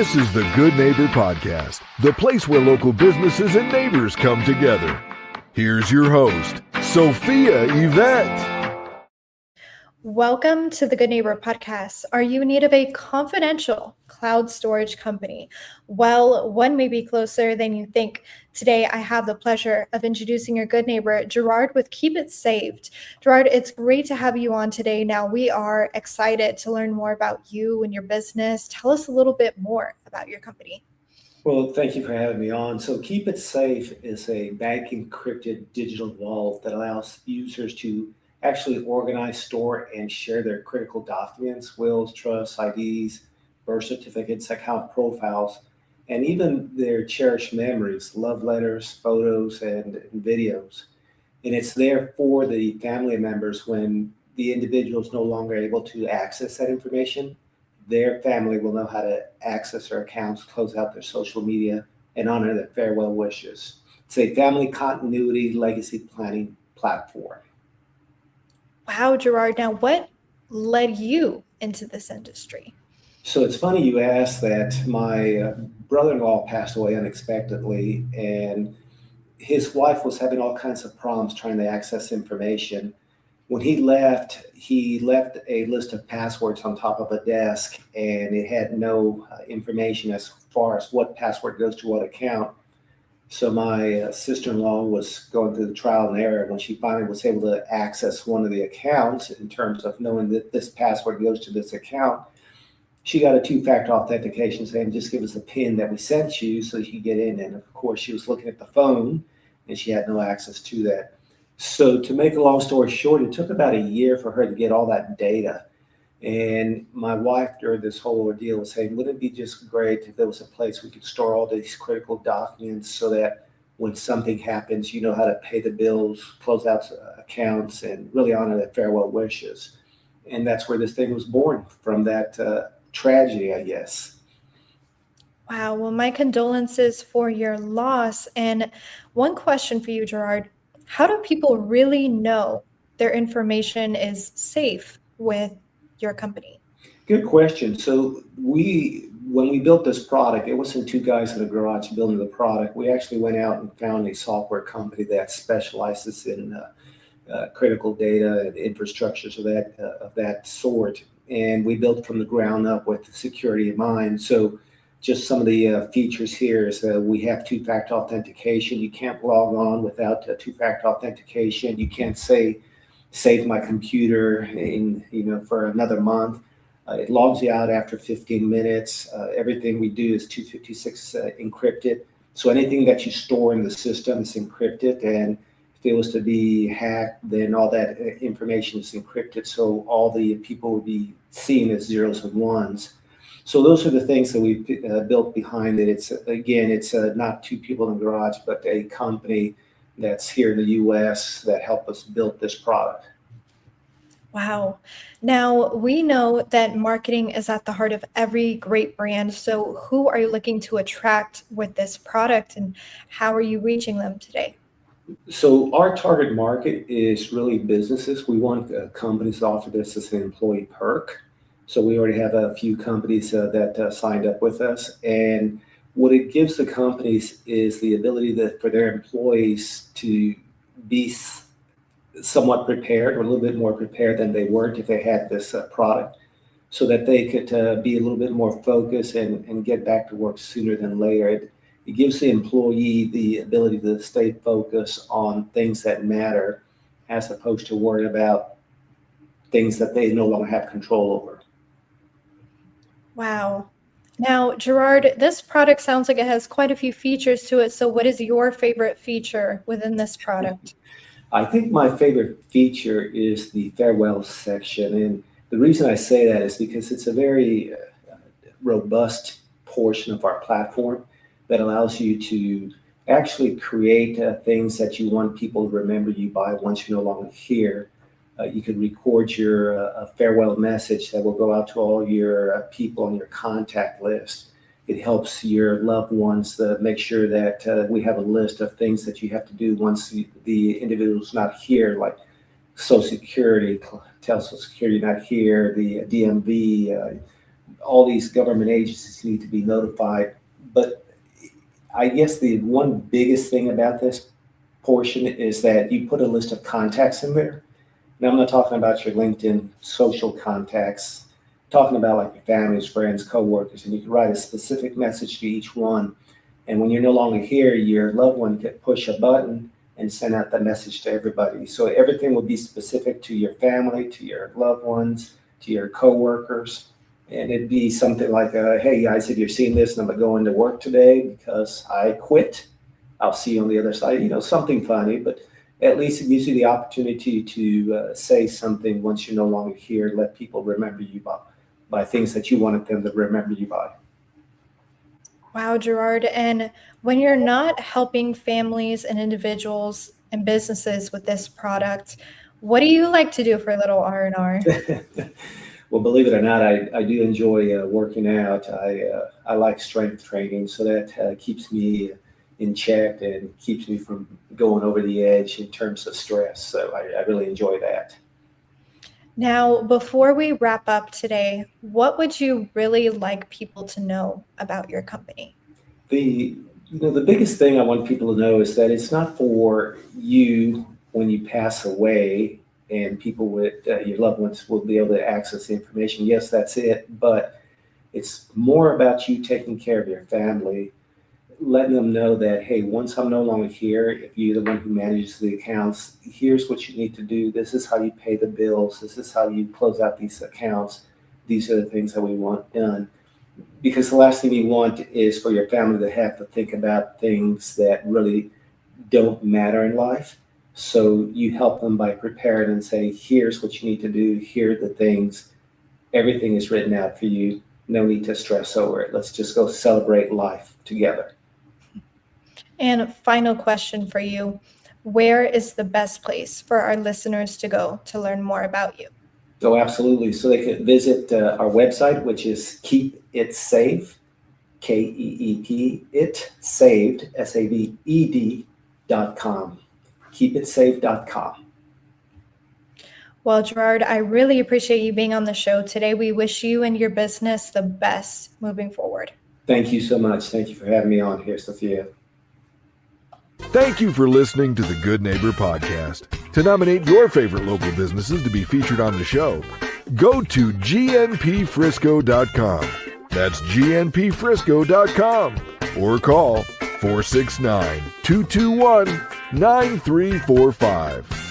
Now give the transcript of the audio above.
This is the Good Neighbor Podcast, the place where local businesses and neighbors come together. Here's your host, Sophia Yvette. Welcome to the Good Neighbor Podcast. Are you in need of a confidential cloud storage company? Well, one may be closer than you think. Today, I have the pleasure of introducing your good neighbor, Gerard with Keep It Saved. Gerard, it's great to have you on today. Now, we are excited to learn more about you and your business. Tell us a little bit more about your company. Well, thank you for having me on. So Keep It Safe is a bank encrypted digital vault that allows users to actually organize, store, and share their critical documents, wills, trusts, IDs, birth certificates, account profiles, and even their cherished memories, love letters, photos, and videos. And it's there for the family members when the individual is no longer able to access that information. Their family will know how to access their accounts, close out their social media, and honor their farewell wishes. It's a family continuity legacy planning platform. Wow, Gerard. Now, what led you into this industry? So it's funny you asked that. My brother-in-law passed away unexpectedly, and his wife was having all kinds of problems trying to access information. When he left a list of passwords on top of a desk, and it had no information as far as what password goes to what account. So my sister-in-law was going through the trial and error when she finally was able to access one of the accounts in terms of knowing that this password goes to this account. She got a two-factor authentication saying, just give us the PIN that we sent you so you could get in. And of course, she was looking at the phone and she had no access to that. So to make a long story short, it took about a year for her to get all that data. And my wife during this whole ordeal was saying, wouldn't it be just great if there was a place we could store all these critical documents so that when something happens, you know how to pay the bills, close out accounts, and really honor their farewell wishes. And that's where this thing was born, from that tragedy, I guess. Wow. Well, my condolences for your loss. And one question for you, Gerard. How do people really know their information is safe with your company? Good question. So when we built this product, it wasn't two guys in a garage building the product. We actually went out and found a software company that specializes in critical data and infrastructures of that sort. And we built from the ground up with security in mind. So just some of the features here is we have two-factor authentication. You can't log on without two-factor authentication. You can't say, save my computer for another month. It logs you out after 15 minutes. Everything we do is 256 encrypted. So anything that you store in the system is encrypted. And if it was to be hacked, then all that information is encrypted. So all the people would be seen as zeros and ones. So those are the things that we built behind it. It's not two people in the garage, but a company that's here in the U.S. that helped us build this product. Wow. Now, we know that marketing is at the heart of every great brand. So who are you looking to attract with this product, and how are you reaching them today? So our target market is really businesses. We want companies to offer this as an employee perk. So we already have a few companies that signed up with us. And what it gives the companies is the ability for their employees to be somewhat prepared, or a little bit more prepared than they weren't if they had this product, so that they could be a little bit more focused and get back to work sooner than later. It gives the employee the ability to stay focused on things that matter, as opposed to worry about things that they no longer have control over. Wow. Now, Gerard, this product sounds like it has quite a few features to it. So what is your favorite feature within this product? I think my favorite feature is the farewell section. And the reason I say that is because it's a very robust portion of our platform that allows you to actually create things that you want people to remember you by once you're no longer here. You can record your farewell message that will go out to all your people on your contact list. It helps your loved ones to make sure that we have a list of things that you have to do once the individual's not here, like Social Security, tell Social Security not here, the DMV, all these government agencies need to be notified. But I guess the one biggest thing about this portion is that you put a list of contacts in there. Now, I'm not talking about your LinkedIn social contacts, I'm talking about like your families, friends, coworkers, and you can write a specific message to each one. And when you're no longer here, your loved one could push a button and send out the message to everybody. So everything will be specific to your family, to your loved ones, to your coworkers. And it'd be something like, hey guys, if you're seeing this and I'm going to work today because I quit, I'll see you on the other side. Something funny, but at least it gives you the opportunity to say something once you're no longer here. Let people remember you by things that you wanted them to remember you by. Wow, Gerard. And when you're not helping families and individuals and businesses with this product, what do you like to do for a little R&R? Well, believe it or not, I do enjoy working out. I like strength training, so that keeps me in check and keeps me from going over the edge in terms of stress. So I really enjoy that. Now, before we wrap up today, what would you really like people to know about your company? The biggest thing I want people to know is that it's not for you when you pass away and people with your loved ones will be able to access the information. Yes, that's it, but it's more about you taking care of your family, letting them know that, hey, once I'm no longer here, if you're the one who manages the accounts, here's what you need to do. This is how you pay the bills. This is how you close out these accounts. These are the things that we want done. Because the last thing you want is for your family to have to think about things that really don't matter in life. So you help them by preparing and say, here's what you need to do. Here are the things. Everything is written out for you. No need to stress over it. Let's just go celebrate life together. And final question for you. Where is the best place for our listeners to go to learn more about you? Oh, absolutely. So they can visit our website, which is Keep It Saved, KEEP, it saved, SAVED.com. KeepItSaved.com. Well, Gerard, I really appreciate you being on the show today. We wish you and your business the best moving forward. Thank you so much. Thank you for having me on here, Sophia. Thank you for listening to the Good Neighbor Podcast. To nominate your favorite local businesses to be featured on the show, go to gnpfrisco.com. That's gnpfrisco.com or call 469-221-9345.